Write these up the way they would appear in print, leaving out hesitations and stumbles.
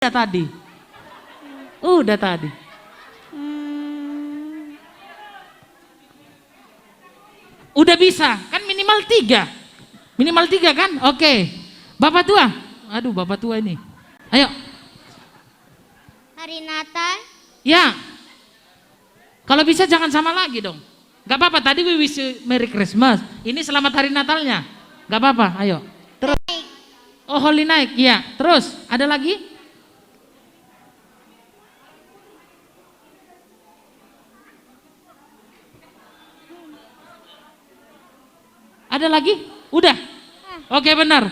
Udah tadi. Udah tadi. Udah bisa, kan minimal 3. Minimal 3 kan? Oke. Bapak tua. Aduh, bapak tua ini. Ayo. Hari Natal. Ya. Kalau bisa jangan sama lagi dong. Gak apa-apa, tadi we wish you Merry Christmas. Ini selamat hari Natalnya. Gak apa-apa, ayo. Terus. Oh, Holy Night, ya. Terus, ada lagi? Ada lagi? Udah? Oke, benar.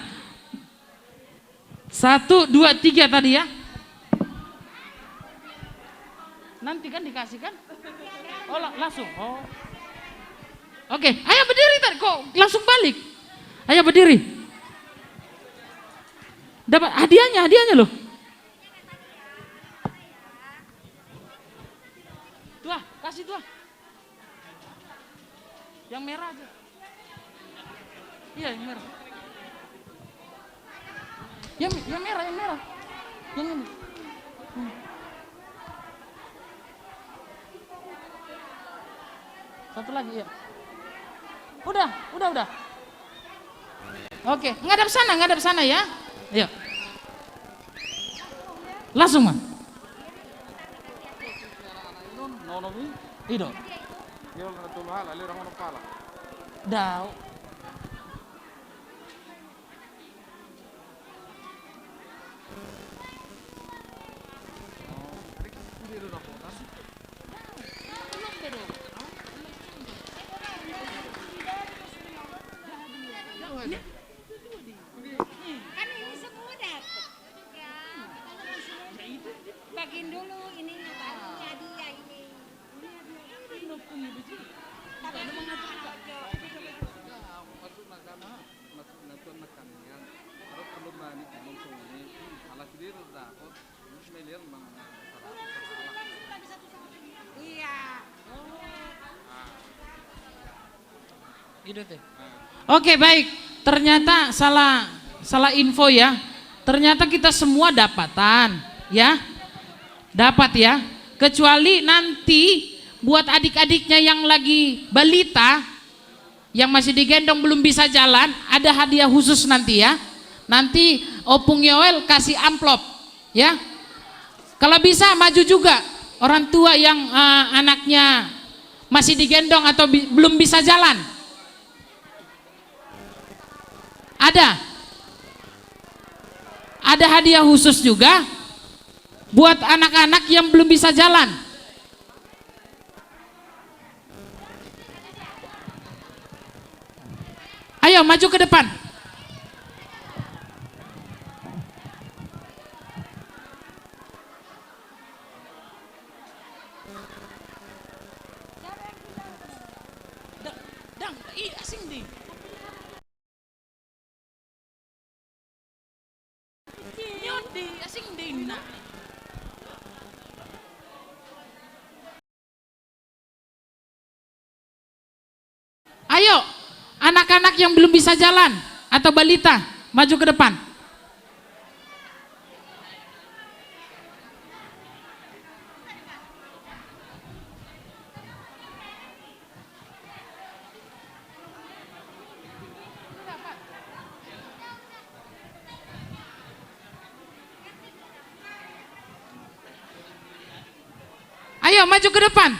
1, 2, 3 tadi ya. Nanti kan dikasih kan? Oh, langsung. Oh. Oke, ayo berdiri tadi. Kok langsung balik? Ayo berdiri. Dapat hadiahnya loh. Tuah, kasih tuah. Yang merah aja. Iya, yang merah. Yang merah. Yang ini. Satu lagi ya. Udah. Oke, ngadap sana ya. Ayo. Langsung, Man. Ido. Daw. Kan ini semua dapat. Ya. Bagiin dulu ini barunya dia ini. Iya. Gitu teh. Oke, baik. Ternyata salah info ya. Ternyata kita semua dapatan, ya. Dapat ya. Kecuali nanti buat adik-adiknya yang lagi balita yang masih digendong belum bisa jalan, ada hadiah khusus nanti ya. Nanti Opung Yoel kasih amplop, ya. Kalau bisa maju juga orang tua yang anaknya masih digendong atau belum bisa jalan. Ada hadiah khusus juga buat anak-anak yang belum bisa jalan. Ayo maju ke depan. Asing di. Nyodi asing dina. Ayo, anak-anak yang belum bisa jalan atau balita, maju ke depan. Ayo maju ke depan.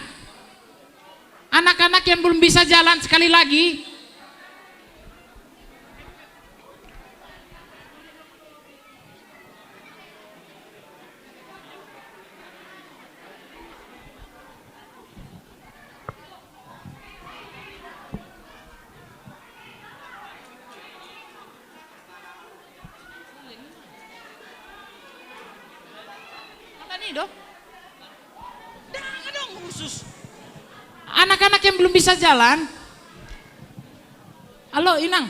Anak-anak yang belum bisa jalan sekali lagi. Apa nih, Dok? Dong khusus. Anak-anak yang belum bisa jalan. Halo, Inang.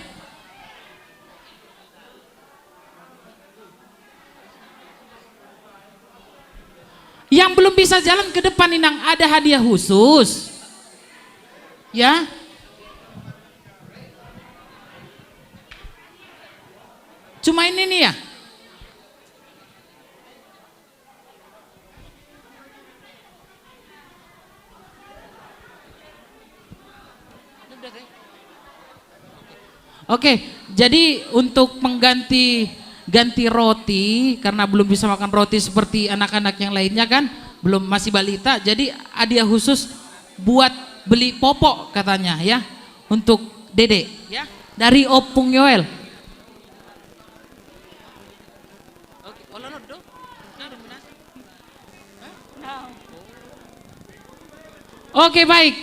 Yang belum bisa jalan ke depan, Inang, ada hadiah khusus. Ya. Cuma ini nih ya. Oke, jadi untuk ganti roti karena belum bisa makan roti seperti anak-anak yang lainnya kan, belum masih balita. Jadi hadiah khusus buat beli popok katanya ya untuk Dede ya dari Opung Yoel. Oke baik,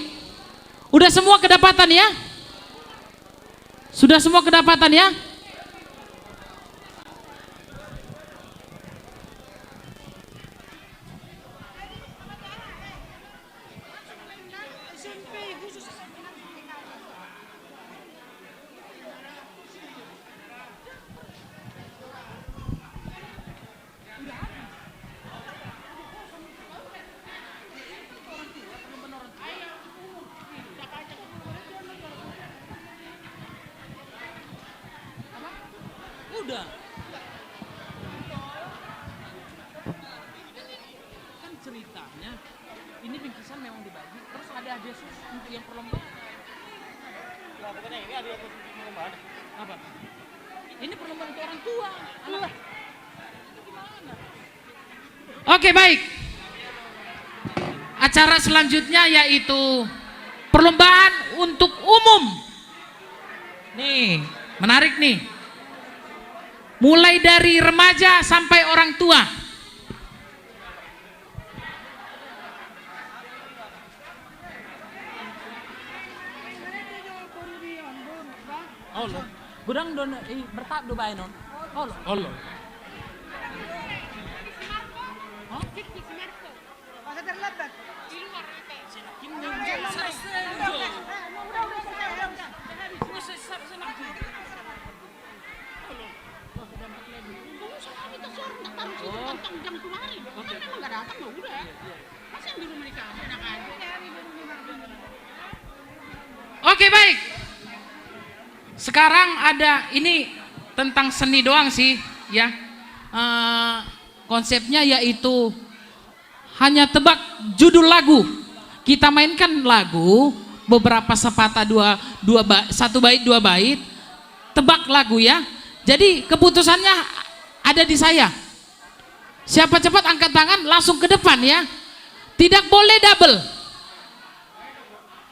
udah semua kedapatan ya? Sudah semua kedapatan ya? Udah. Kan ceritanya ini bingkisan memang dibagi, terus ada hadiah khusus untuk yang perlombaan. Nah, bukannya ini hadiah khusus perlombaan. Apa? Ini perlombaan untuk orang tua. Alah. Gimana? Oke, baik. Acara selanjutnya yaitu perlombaan untuk umum. Nih, menarik nih. Mulai dari remaja sampai orang tua. Oh lo, gudang don bertahap do bay non. Oh lo. Oh lo. Masa terlambat? Di luar Oke baik. Sekarang ada ini tentang seni doang sih ya. Konsepnya yaitu hanya tebak judul lagu. Kita mainkan lagu beberapa sepatah satu bait dua bait, tebak lagu ya. Jadi keputusannya ada di saya. Siapa cepat angkat tangan langsung ke depan ya. Tidak boleh double.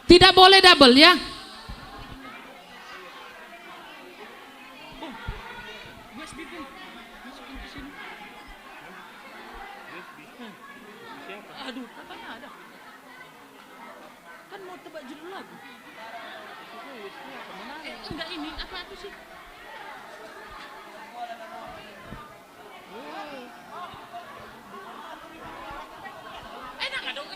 Tidak boleh double ya. Aduh, katanya ada. Kan mau tebak judul lagu. Enggak ini, apa itu sih? Enak nggak dong?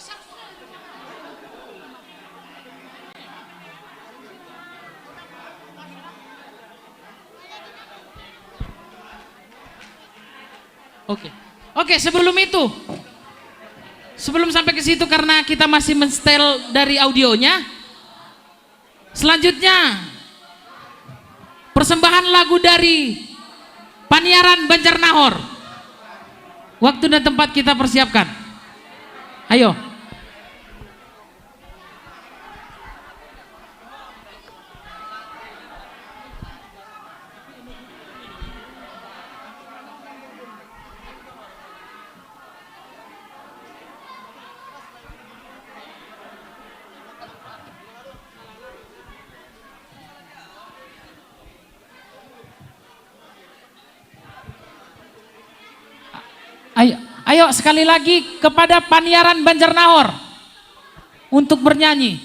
Oke, sebelum sampai ke situ karena kita masih menstel dari audionya. Selanjutnya persembahan lagu dari Paniaran Banjarnahor. Waktu dan tempat kita persiapkan. Ayo. Ayo sekali lagi kepada Paniaran Banjarnahor untuk bernyanyi.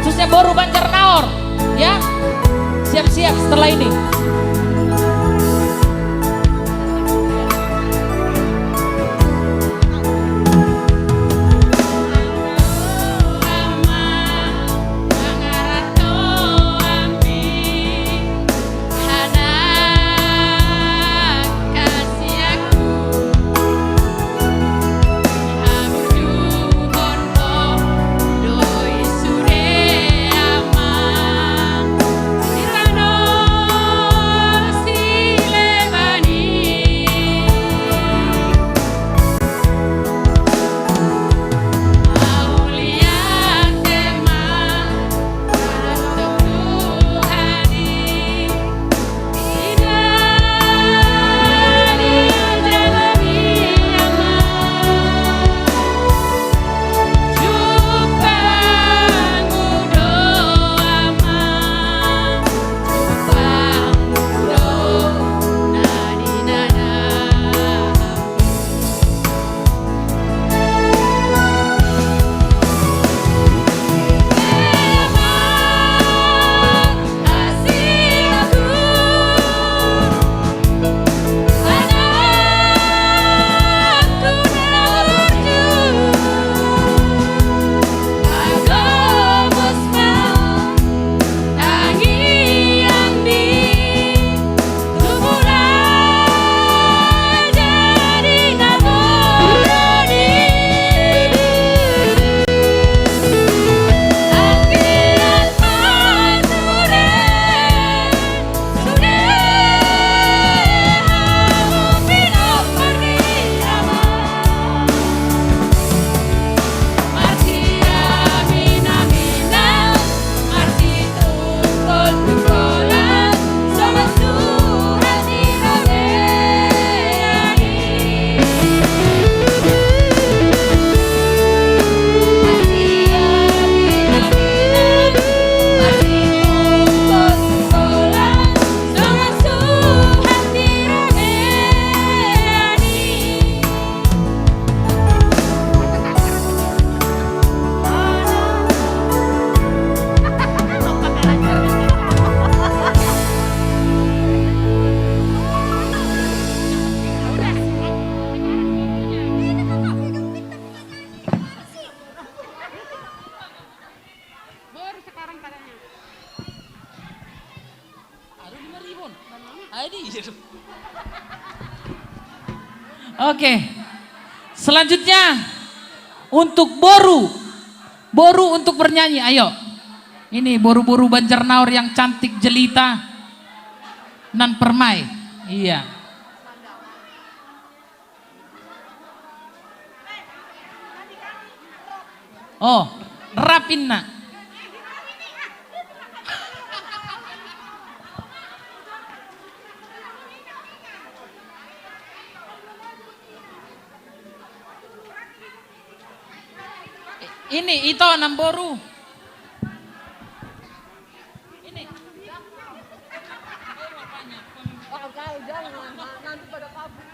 khususnya Boru Banjarnaor ya. Siap-siap setelah ini. Oke, selanjutnya untuk Boru untuk bernyanyi, ayo. Ini Boru-boru Banjarnaor yang cantik jelita nan permai, iya. Oh, rapin nak. Ini itu Namboru. Ini. Jangan, nanti pada kabur.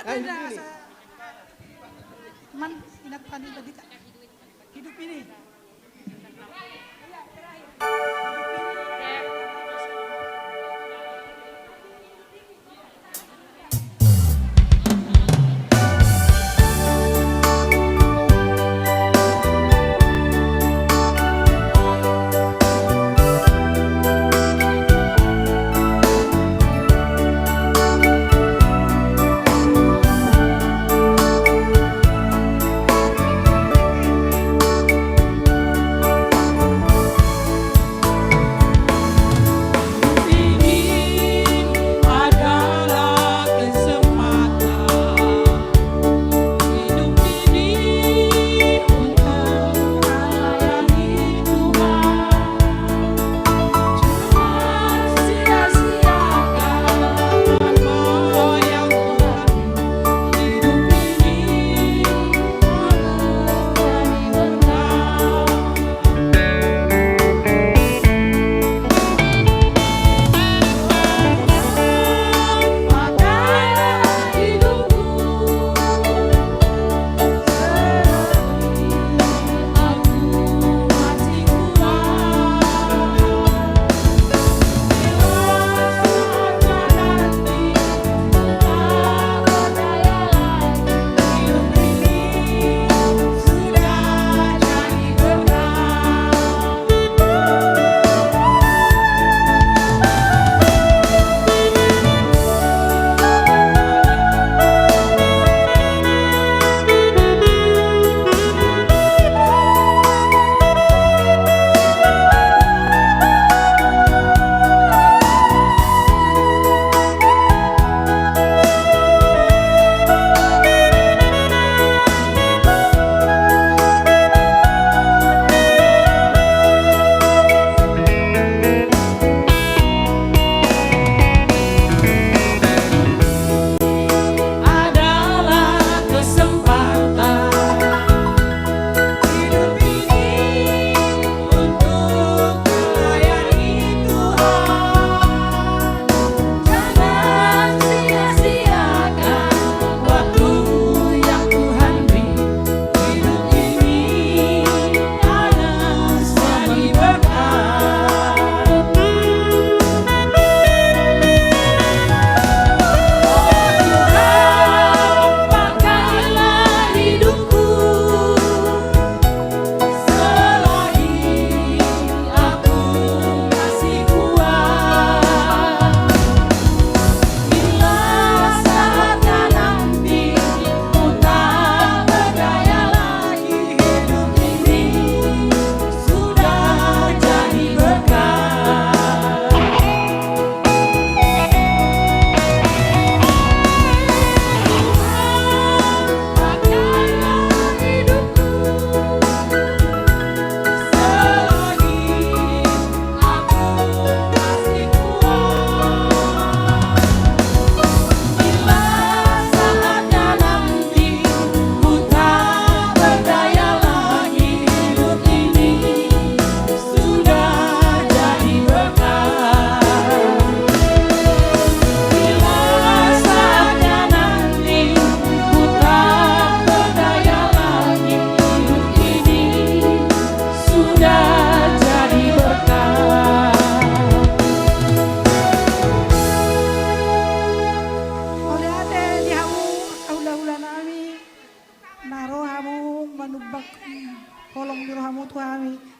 Tanda teman ingat tadi tak hidup ini.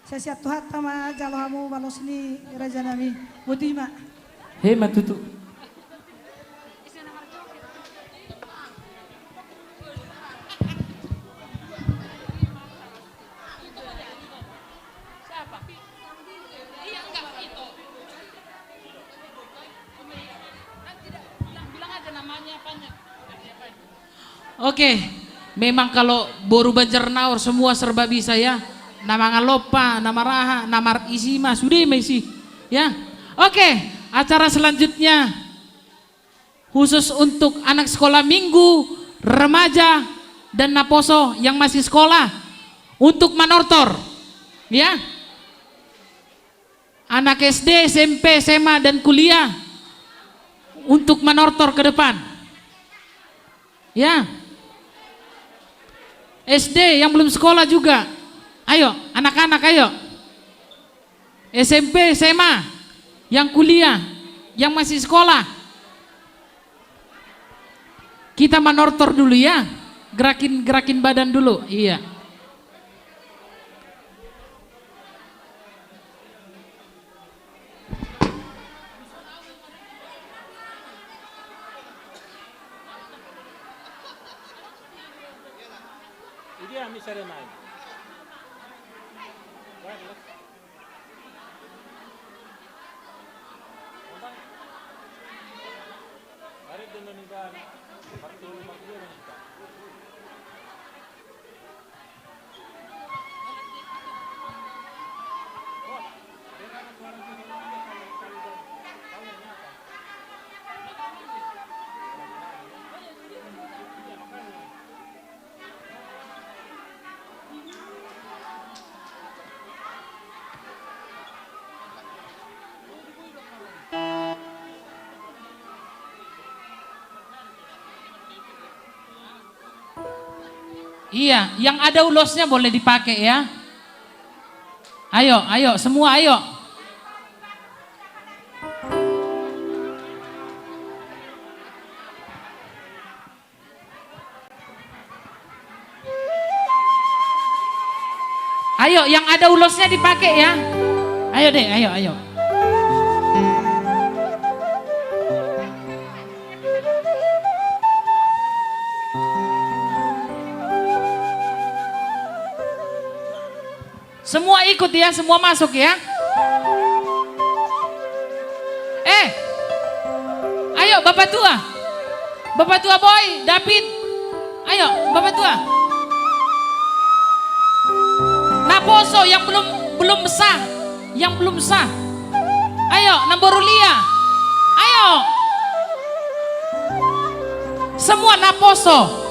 Sesiat Tuhan tama jalohamu balosni raja nami budima. Hei matutu. Oke, memang kalau boru Banjarnaur semua serba bisa ya. Nama ngalopa, nama raha, nama isi mas sudah mesi ya. Oke, acara selanjutnya khusus untuk anak sekolah minggu, remaja dan naposo yang masih sekolah untuk manortor ya. Anak SD, SMP, SMA dan kuliah untuk manortor ke depan. Ya. SD yang belum sekolah juga. Ayo, anak-anak ayo. SMP, SMA, yang kuliah, yang masih sekolah. Kita manortor dulu ya. Gerakin badan dulu. Iya. Iya, yang ada ulosnya boleh dipakai ya. Ayo, ayo, semua ayo. Ayo, yang ada ulosnya dipakai ya. Ayo deh, ayo, ayo. Semua ikut ya, semua masuk ya. Ayo Bapak Tua. Bapak Tua Boy, David. Ayo, Bapak Tua. Naposo yang belum sah. Yang belum sah. Ayo, Namborulia. Ayo. Semua Naposo.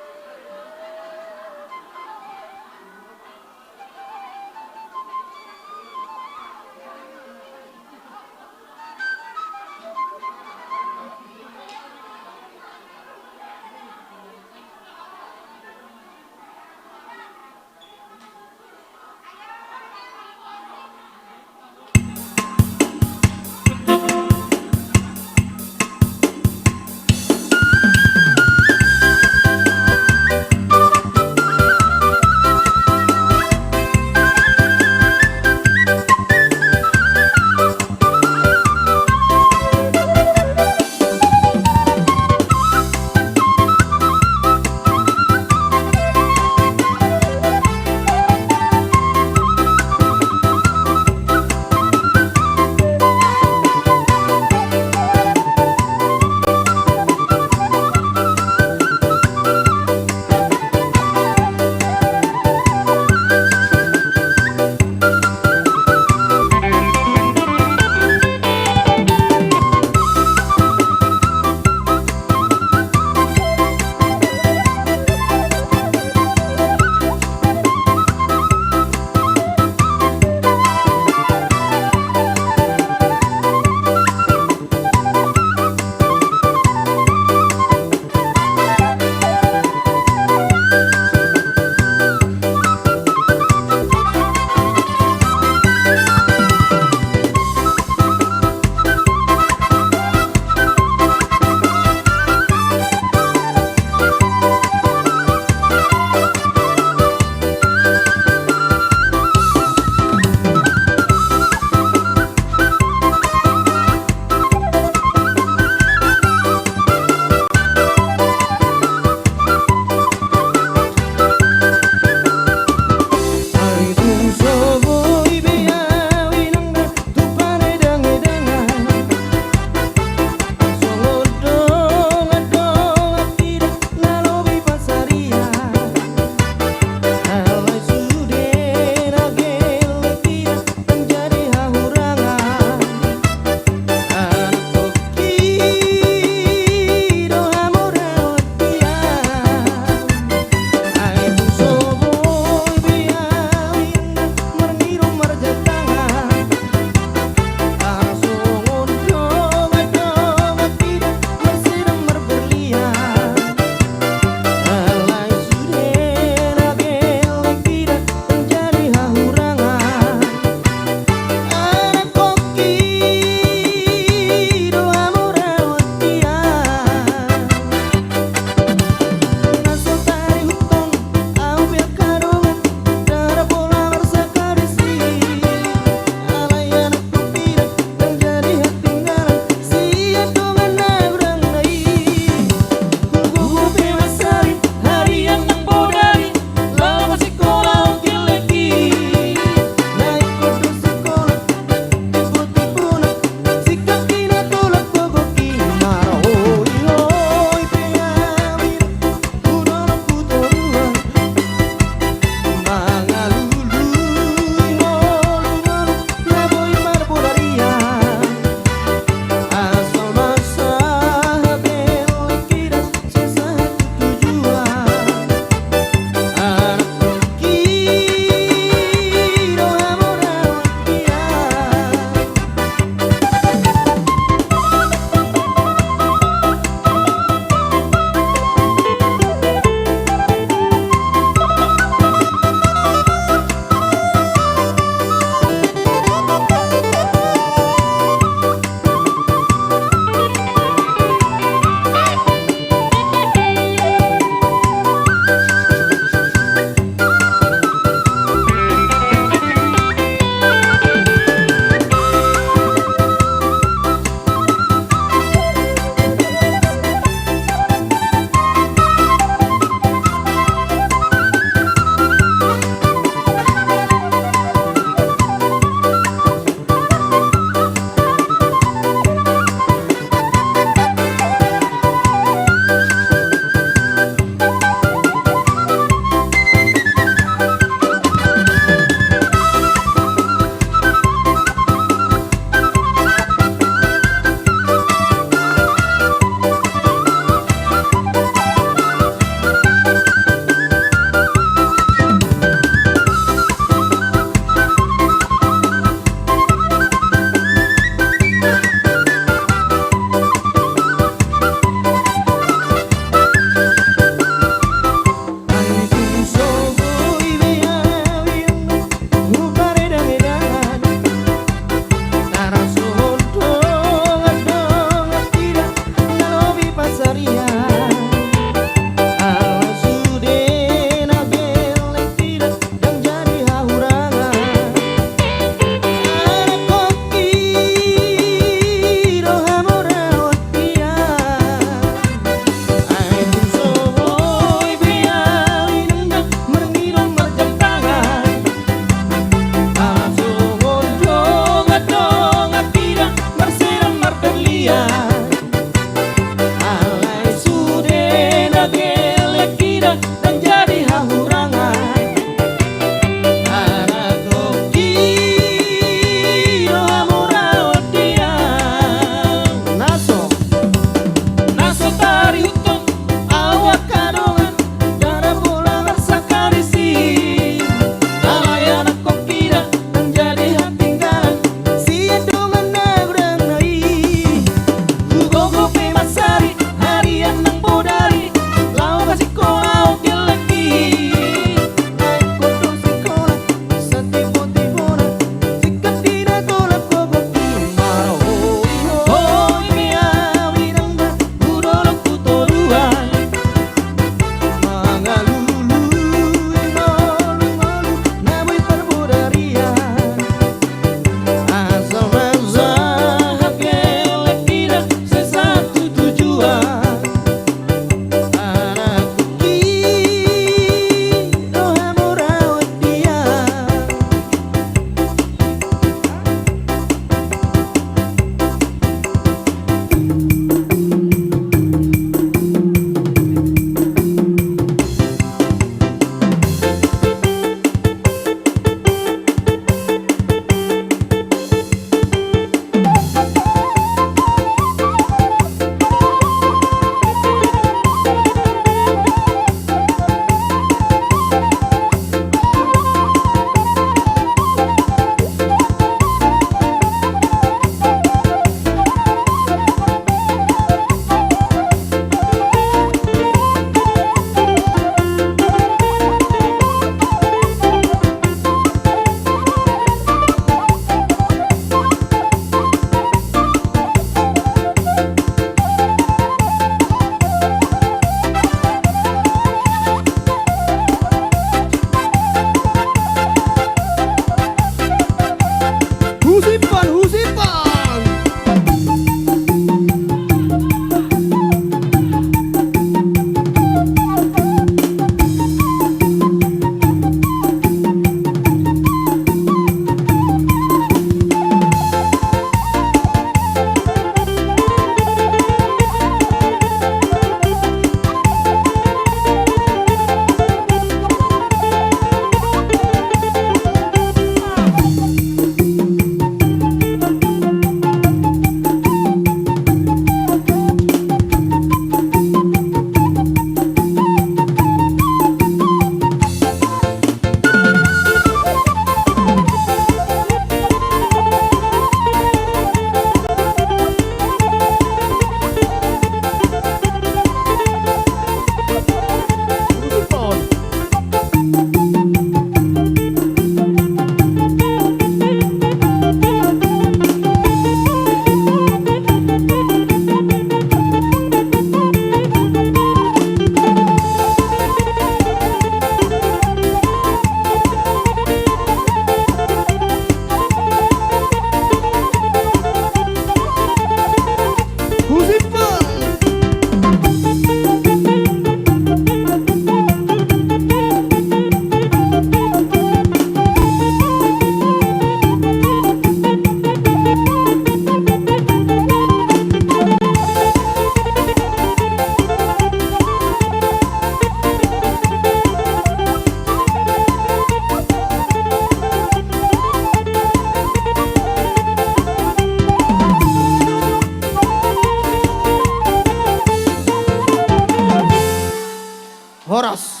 Boros.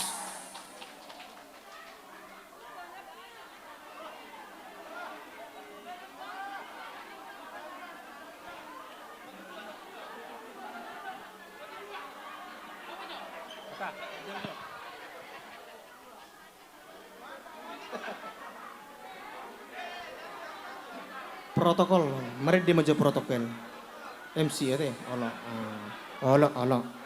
Protokol, mari di meja protokol. MC ya teh, ono.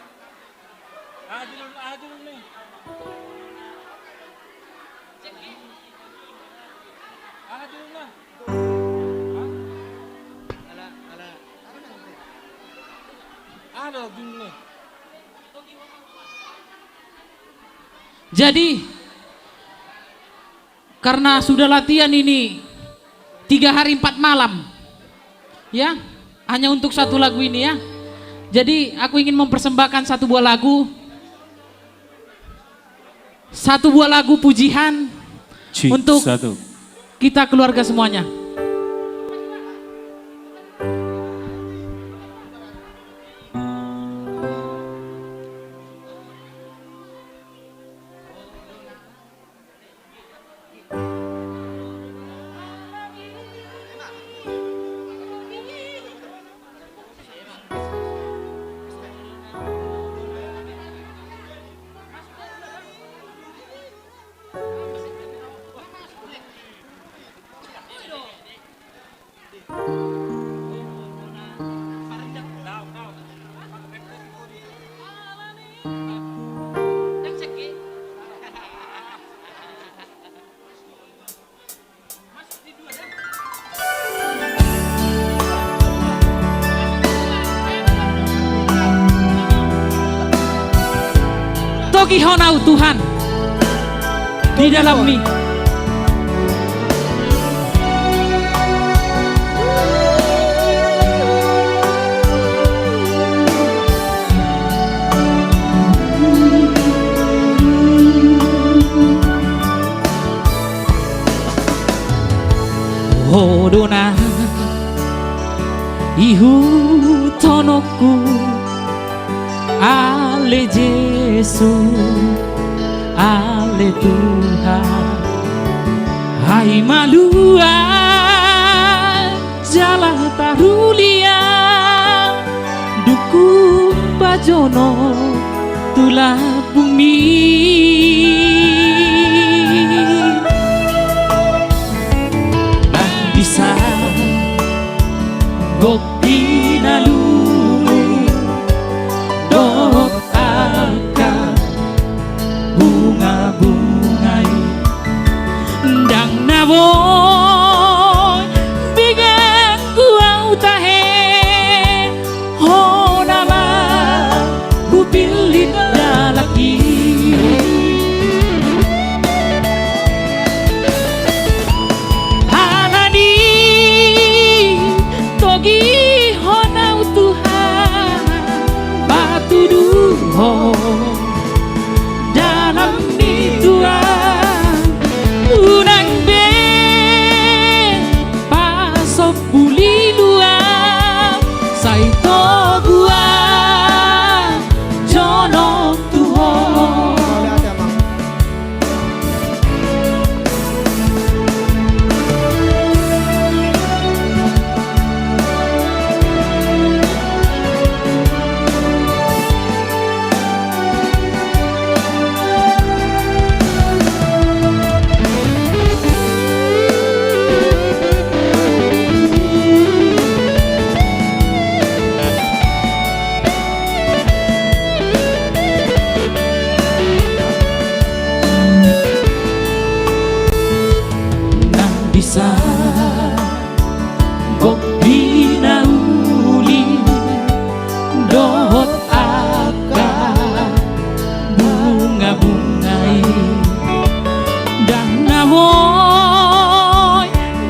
Jadi karena sudah latihan ini 3 hari 4 malam ya, hanya untuk satu lagu ini ya. Jadi aku ingin mempersembahkan satu buah lagu pujian untuk kita keluarga semuanya. Togi honau Tuhan di dalam mi. Hodona ihu tonoku ale Yesus, ale Tuhan, hai malua jala tarulia, duku bajono tula bumi, nah bisa gopi nalu. Boy, bigan gua utahe, ho nama ku pilih laki. Halani togi honau Tuhan, batu duho dalam ditua unang bisa kopi nauli dohot akar bunga-bungai dan nawoy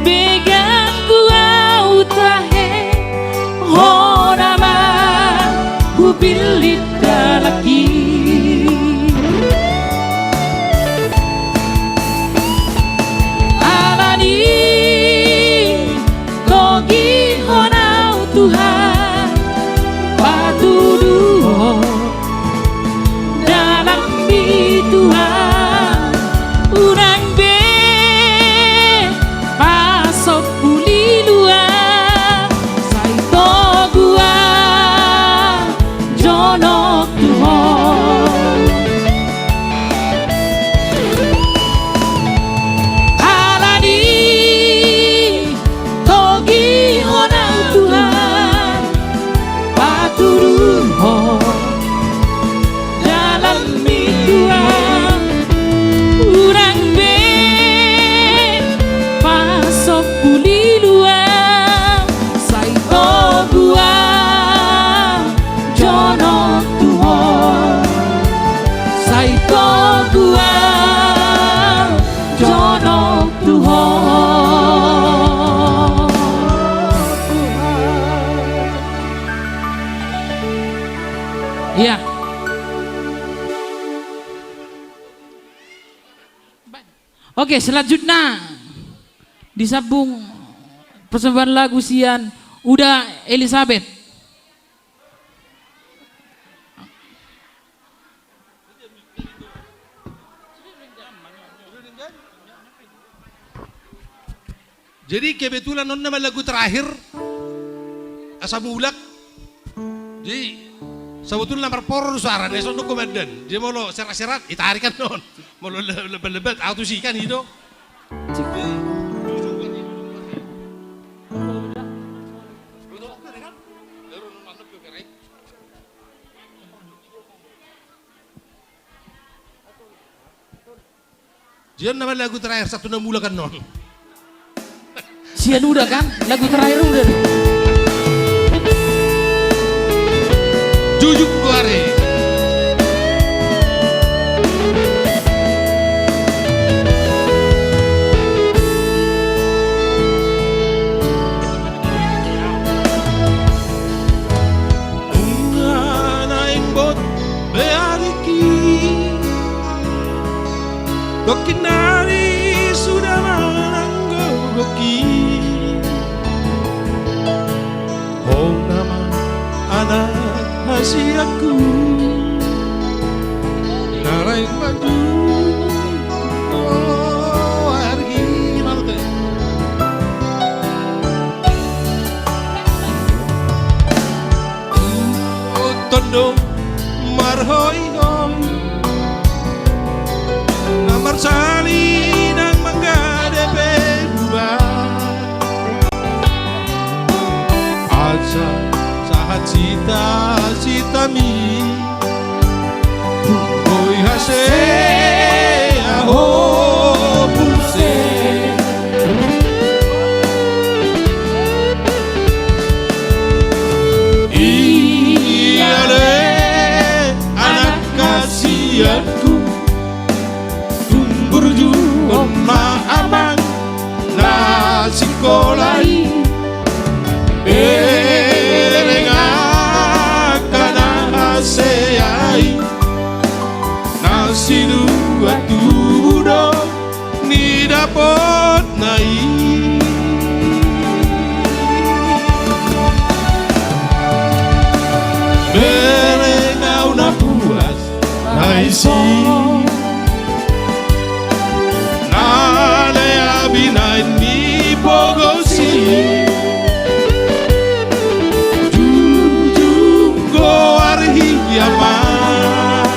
began gua utahe ho nama ku pilih laki. Tuhan patuduh dalam hidup Iya. Oke, selanjutnya disambung persembahan lagu Sian Uda Elizabeth. Jadi kebetulan non nama lagu terakhir Asam Ulak. Jadi sebetulnya nomor por suara neso no komandan. Dia mau lo serat-serat itarikan non. Mau lo lebat-lebat autusikan itu. Dia nama lagu terakhir satu nama mula kan non. Sian udah kan? Lagu terakhir udah. Jujuk Guare. Naing bot beariki. Gokinari sudah menanggoki. Oh nama anak hasiaku naraing maju. Oh hari malte. Oh tondo marhoi hoi. Namar salin ang manggade berubah. Aja sahat cita-cita mi Boy hase aho puse Iyale anak kasihanku Tumburjuon maaman na sekolai nasi dua tudo ni dapat naik berengau na puas naisi nale abinai ni pogosi Yaman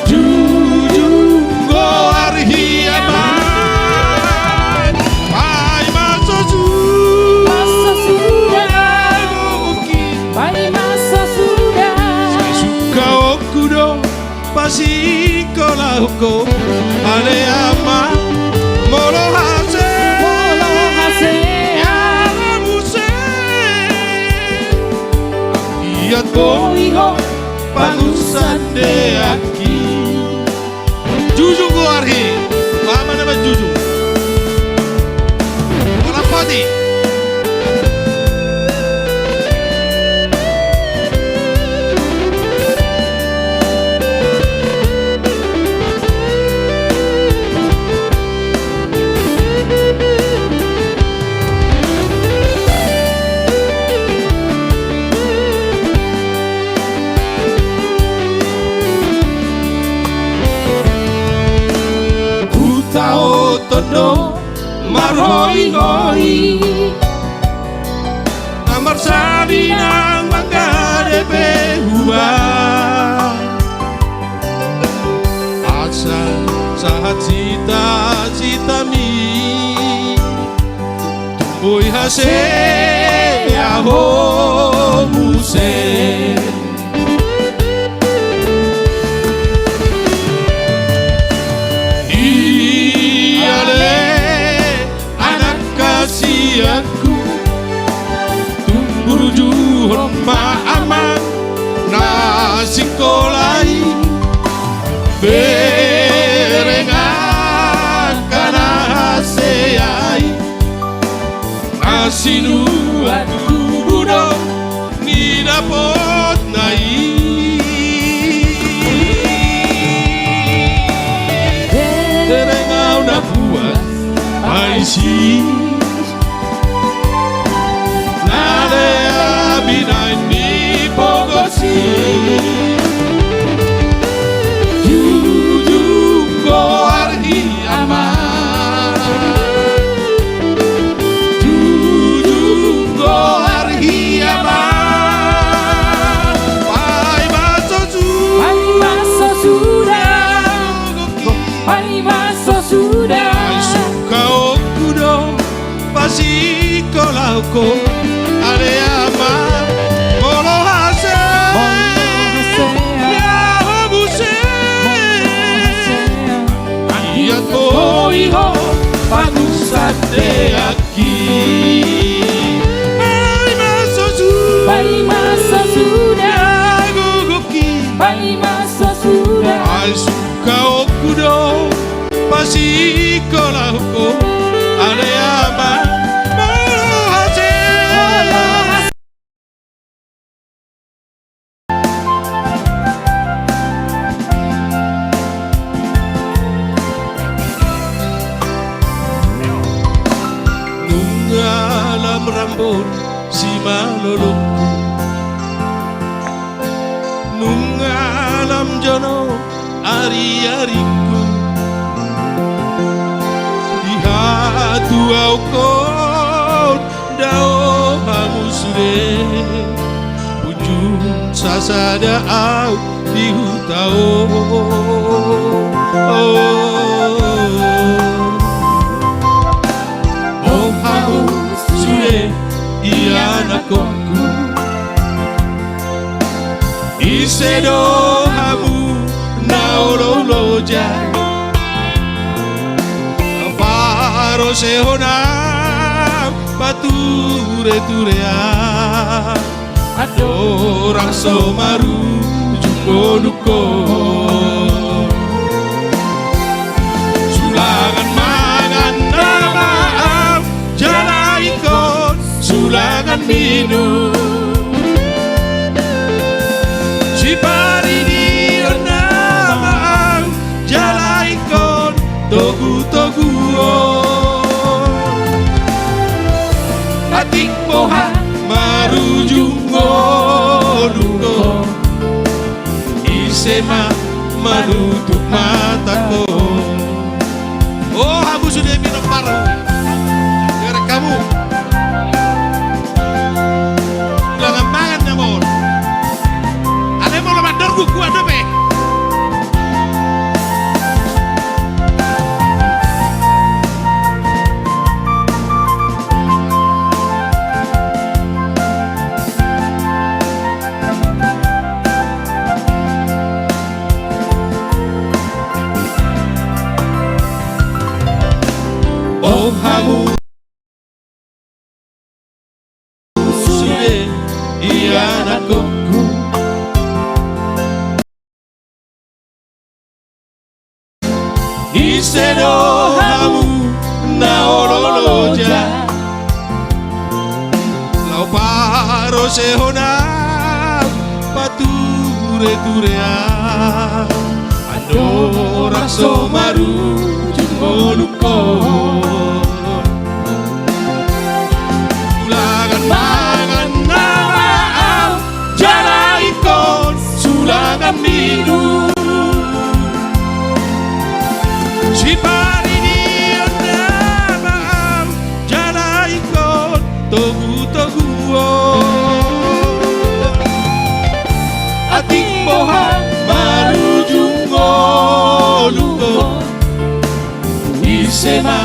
Jujung go arhi yaman Pai masa sudah Pai masa sudah Saya suka okudo Pasi kola hukum Ale ama Molo hase Iat boiho Pangusan de aki Jujung go arhi Lama nama jujung Kalapati Tondo marhoi hoi Namar salinang manggade behua Asal sahat cita-cita mi Tumbuh hase aho muse aku tumbur juhon maaman nasi kolai berengan kana haseai nasi nuatu budo nida dapat terengau na puas paisi nale abinai ni pogosi jujung ko arhi aman jujung ko arhi aman pai baso sudah pai baso sudah ai suka okudo pasi kolauko ale ama molo hase ya hobuse iya ko iho pagusate aki pai maso sudah guguki pai maso sudah ai suka okudo pasi kolauko ale ama rambut si malolokku nung alam jono ari-ariku di hatu au kon dao hamusure ujung sasada au di hutao oh hamus iya nakoku isedo hamu naololoja paro sehonam pature turea adorang somaru jumbo duko sulangan mangan nama jalaikon sulangan minum si parini nama jalaikon togu atik poha marujungo dungo isema menutup mataku oh aku sudah minum paru gara kamu udah mangan namon ada mau lemat dorgu kuat dope oh hamu sudah iya nakku isedo hamu naololoja lau paro sehona pature turea andora somaru jumbo luko sulangan mangan nama jalaikon sulangan minum si parini nama jalaikon togu atik moha marujungo luko isema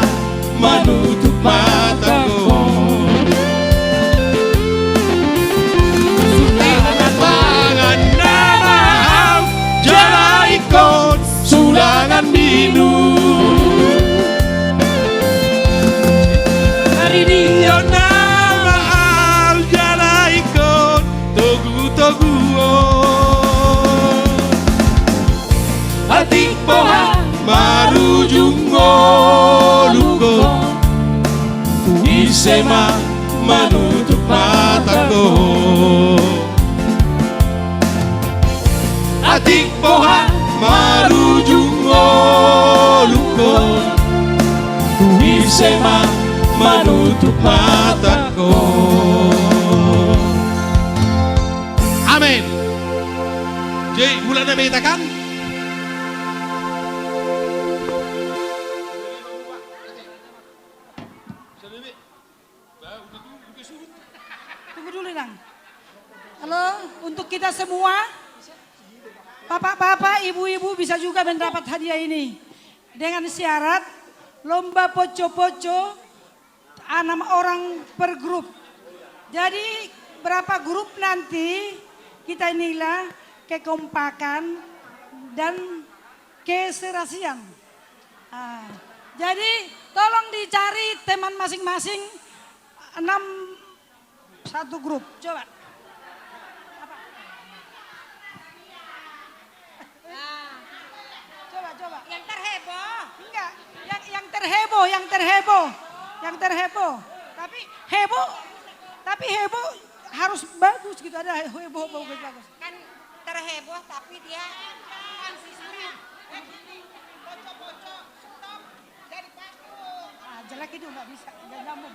menutup mataku sulangan mangan nama jalaikon sulangan minum hari dia nama jalaikon togu atik moha marujungo luko isema menutup mataku bersema menutup mataku. Amin. Jadi bulan yang mengatakan Tunggu dulu Nang. Halo, untuk kita semua, bapak-bapak, ibu-ibu bisa juga mendapat hadiah ini. Dengan syarat lomba poco-poco 6 orang per grup. Jadi berapa grup nanti kita nilai kekompakan dan keserasian. Jadi tolong dicari teman masing-masing 6 satu grup. Coba. Coba. Yang terheboh. Enggak, yang terheboh. Tapi heboh harus bagus gitu, ada heboh bagus. Kan terheboh tapi dia konsisten. Jelek itu nggak bisa, nggak nyambung.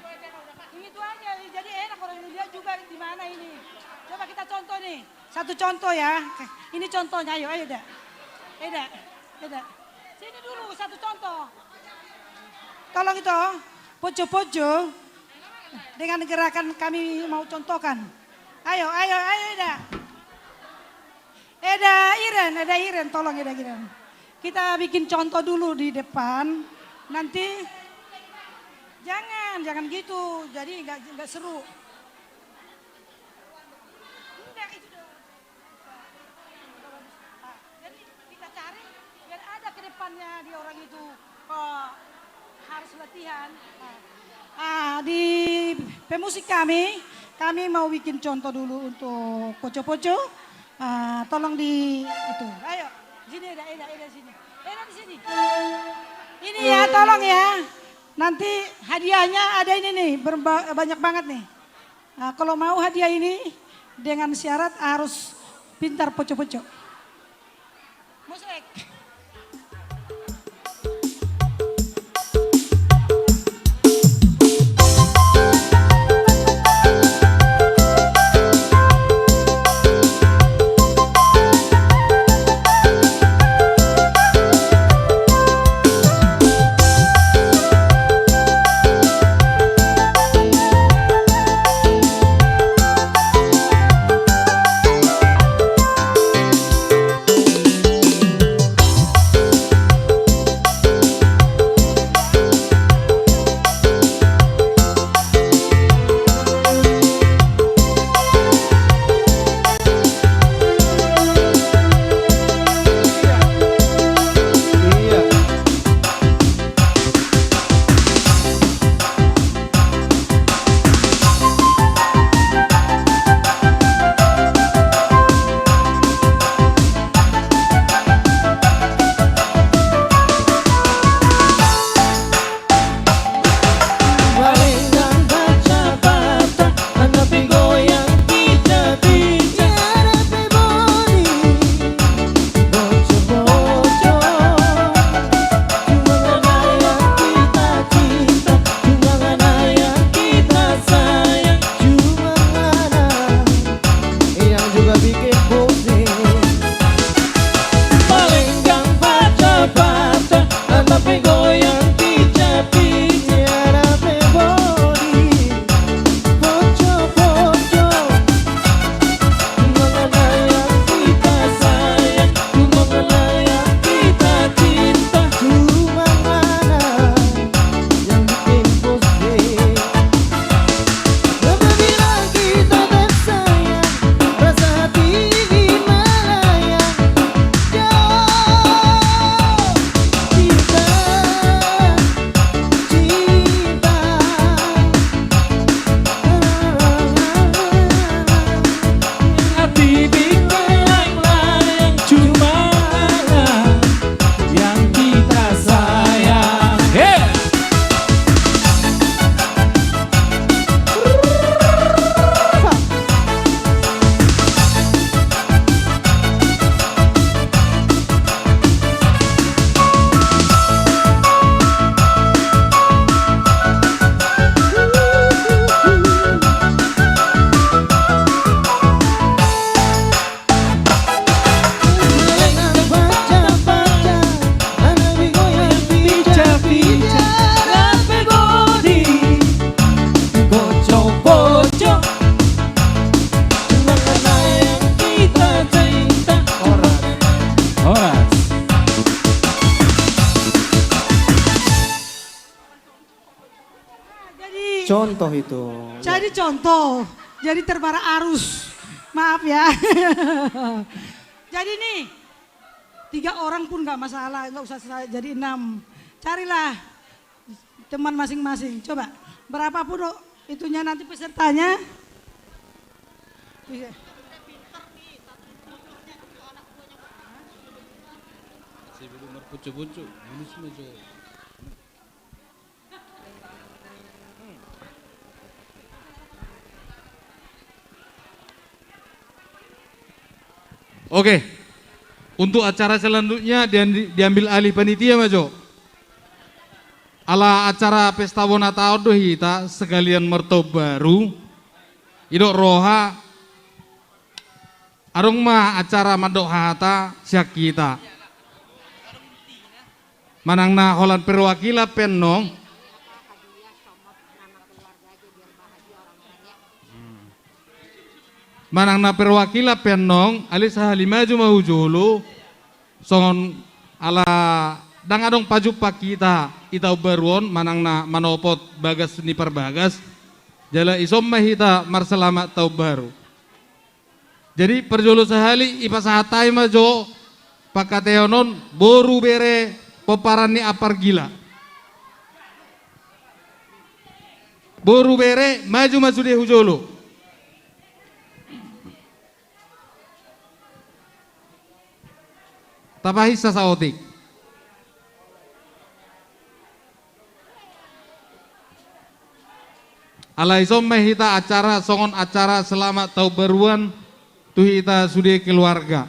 Itu aja, jadi enak orang Indonesia juga di mana ini. Coba kita contoh nih, satu contoh ya. Ini contohnya, ayo dah. Eda. Sini dulu satu contoh. Tolong itu, poco-poco dengan gerakan kami mau contohkan. Ayo Eda. Eda Iren, tolong Eda Iren. Kita bikin contoh dulu di depan, nanti jangan gitu, jadi nggak seru. Enggak itu dong. Jadi kita cari biar ada ke depannya di orang itu kok harus latihan. Di pemusik kami mau bikin contoh dulu untuk poco-poco. Tolong di itu. Ayo, sini Eda sini. Eda di sini. Ini ya, tolong ya. Nanti hadiahnya ada ini nih, banyak banget nih. Kalau mau hadiah ini dengan syarat harus pintar poco-poco. Musik. contoh itu. Jadi contoh, jadi terbara arus. Maaf ya. Jadi nih, 3 orang pun nggak masalah, nggak usah jadi 6. Carilah teman masing-masing. Coba, berapapun itunya nanti pesertanya. Iya. Oke, untuk acara selanjutnya diambil alih panitia Majo. Ala acara pesta wona tahun doh kita sekalian mertau baru. Idok roha arung mah acara madok hata syak kita. Manang na holan perwakila penong. Manang na perwakila penong alis halimaju mahujulu songon ala dang adong paju pak kita itau baruon manang na manopot bagas ni perbagas jala isom mahita marselamat tau baru. Jadi perjolo sehali ipasahatai majo pakateonon boru bere peparan ni apar gila. Boru bere maju maju deh hujolo. Tapahisa saotik. Alaisom mahita acara songon acara selamat tau baruan tuhita sudah keluarga.